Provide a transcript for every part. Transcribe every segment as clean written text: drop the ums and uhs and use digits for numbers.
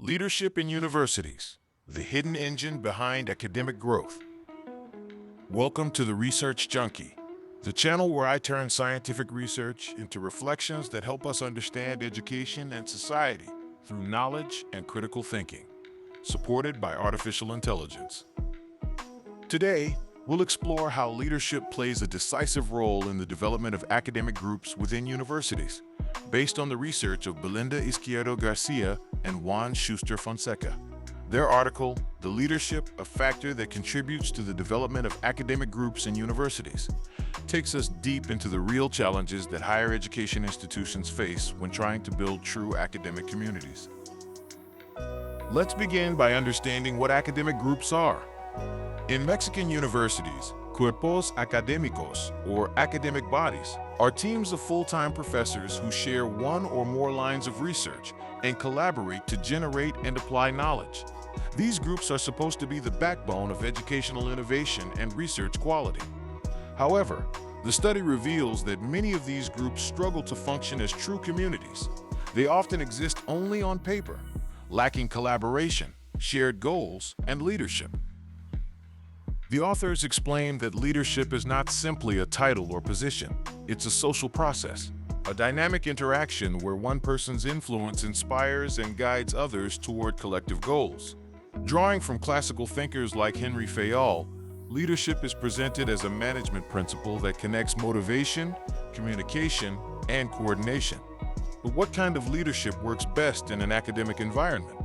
Leadership in Universities, the hidden engine behind academic growth. Welcome to the Research Junkie, the channel where I turn scientific research into reflections that help us understand education and society through knowledge and critical thinking, supported by artificial intelligence. Today, we'll explore how leadership plays a decisive role in the development of academic groups within universities, based on the research of Belinda Izquierdo García and Juan Schuster Fonseca. Their article, The Leadership, a Factor That Contributes to the Development of Academic Groups in Universities, takes us deep into the real challenges that higher education institutions face when trying to build true academic communities. Let's begin by understanding what academic groups are. In Mexican universities, Cuerpos Académicos, or academic bodies, are teams of full-time professors who share one or more lines of research and collaborate to generate and apply knowledge. These groups are supposed to be the backbone of educational innovation and research quality. However, the study reveals that many of these groups struggle to function as true communities. They often exist only on paper, lacking collaboration, shared goals, and leadership. The authors explain that leadership is not simply a title or position. It's a social process, a dynamic interaction where one person's influence inspires and guides others toward collective goals. Drawing from classical thinkers like Henry Fayol, leadership is presented as a management principle that connects motivation, communication, and coordination. But what kind of leadership works best in an academic environment?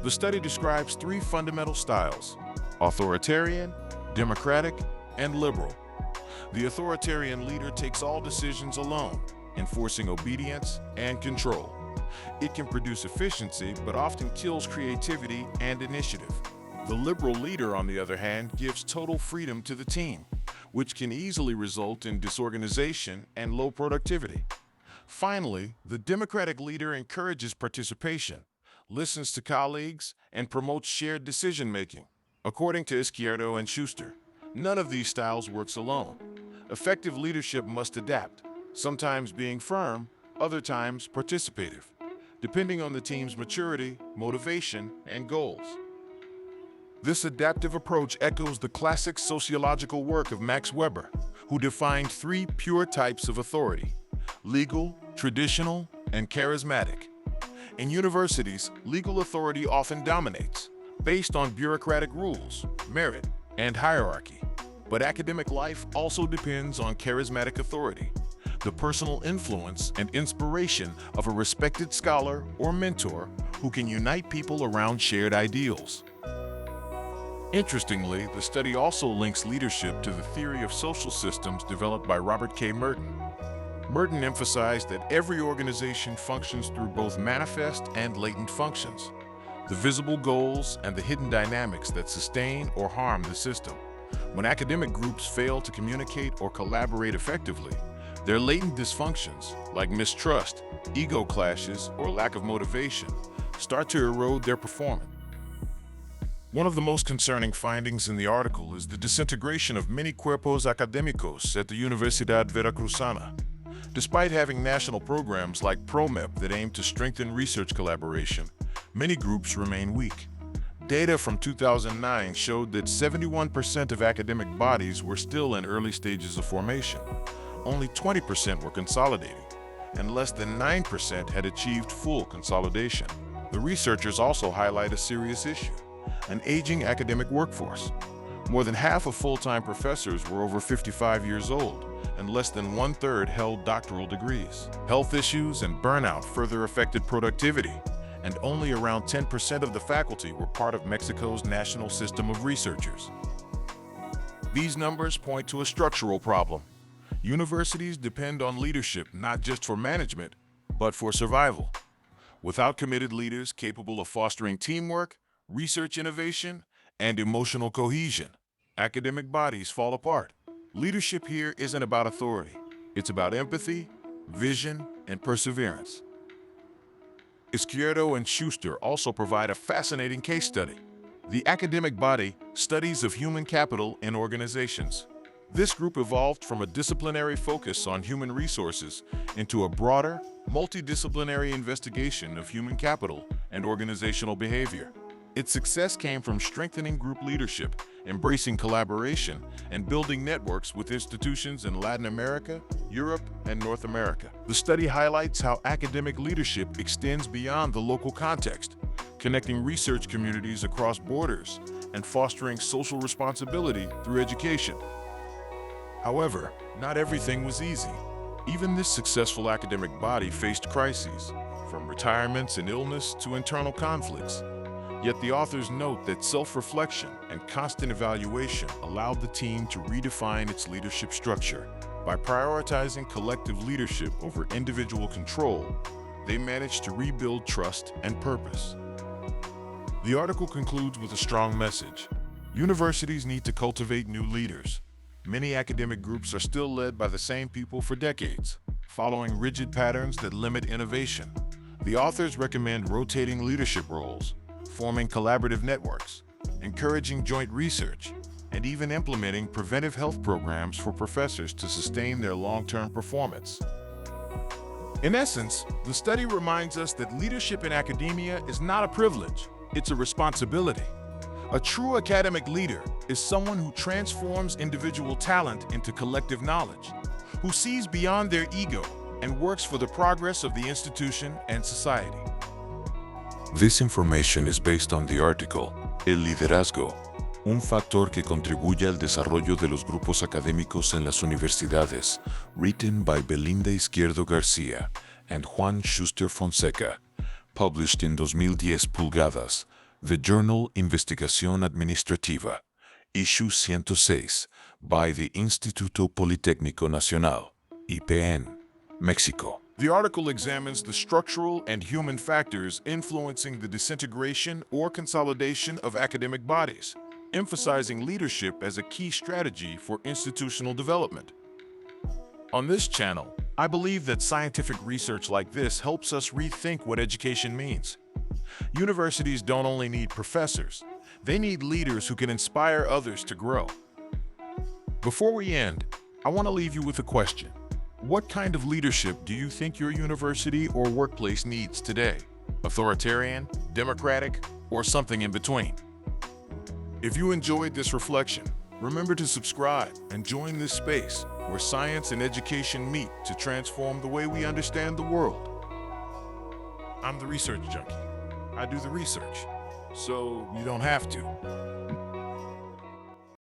The study describes three fundamental styles: authoritarian, democratic, and liberal. The authoritarian leader takes all decisions alone, enforcing obedience and control. It can produce efficiency, but often kills creativity and initiative. The liberal leader, on the other hand, gives total freedom to the team, which can easily result in disorganization and low productivity. Finally, the democratic leader encourages participation, listens to colleagues, and promotes shared decision-making. According to Izquierdo and Schuster, none of these styles works alone. Effective leadership must adapt, sometimes being firm, other times participative, depending on the team's maturity, motivation, and goals. This adaptive approach echoes the classic sociological work of Max Weber, who defined three pure types of authority: legal, traditional, and charismatic. In universities, legal authority often dominates, based on bureaucratic rules, merit, and hierarchy. But academic life also depends on charismatic authority, the personal influence and inspiration of a respected scholar or mentor who can unite people around shared ideals. Interestingly, the study also links leadership to the theory of social systems developed by Robert K. Merton. Merton emphasized that every organization functions through both manifest and latent functions, the visible goals and the hidden dynamics that sustain or harm the system. When academic groups fail to communicate or collaborate effectively, their latent dysfunctions, like mistrust, ego clashes, or lack of motivation, start to erode their performance. One of the most concerning findings in the article is the disintegration of many Cuerpos Académicos at the Universidad Veracruzana. Despite having national programs like ProMEP that aim to strengthen research collaboration, many groups remain weak. Data from 2009 showed that 71% of academic bodies were still in early stages of formation. Only 20% were consolidating, and less than 9% had achieved full consolidation. The researchers also highlight a serious issue: an aging academic workforce. More than half of full-time professors were over 55 years old, and less than one-third held doctoral degrees. Health issues and burnout further affected productivity, and only around 10% of the faculty were part of Mexico's national system of researchers. These numbers point to a structural problem. Universities depend on leadership not just for management, but for survival. Without committed leaders capable of fostering teamwork, research innovation, and emotional cohesion, academic bodies fall apart. Leadership here isn't about authority. It's about empathy, vision, and perseverance. Izquierdo and Schuster also provide a fascinating case study: the academic body, studies of human capital in organizations. This group evolved from a disciplinary focus on human resources into a broader, multidisciplinary investigation of human capital and organizational behavior. Its success came from strengthening group leadership, embracing collaboration, and building networks with institutions in Latin America, Europe, and North America. The study highlights how academic leadership extends beyond the local context, connecting research communities across borders and fostering social responsibility through education. However, not everything was easy. Even this successful academic body faced crises, from retirements and illness to internal conflicts. Yet the authors note that self-reflection and constant evaluation allowed the team to redefine its leadership structure. By prioritizing collective leadership over individual control, they managed to rebuild trust and purpose. The article concludes with a strong message. Universities need to cultivate new leaders. Many academic groups are still led by the same people for decades, following rigid patterns that limit innovation. The authors recommend rotating leadership roles, forming collaborative networks, encouraging joint research, and even implementing preventive health programs for professors to sustain their long-term performance. In essence, the study reminds us that leadership in academia is not a privilege, it's a responsibility. A true academic leader is someone who transforms individual talent into collective knowledge, who sees beyond their ego and works for the progress of the institution and society. This information is based on the article El liderazgo, un factor que contribuye al desarrollo de los grupos académicos en las universidades, written by Belinda Izquierdo García and Juan Schuster Fonseca, published in 2010 pulgadas, the journal Investigación Administrativa, issue 106, by the Instituto Politécnico Nacional, IPN, Mexico. The article examines the structural and human factors influencing the disintegration or consolidation of academic bodies, emphasizing leadership as a key strategy for institutional development. On this channel, I believe that scientific research like this helps us rethink what education means. Universities don't only need professors, they need leaders who can inspire others to grow. Before we end, I want to leave you with a question. What kind of leadership do you think your university or workplace needs today? Authoritarian, democratic, or something in between? If you enjoyed this reflection, remember to subscribe and join this space where science and education meet to transform the way we understand the world. I'm the research junkie. I do the research, so you don't have to.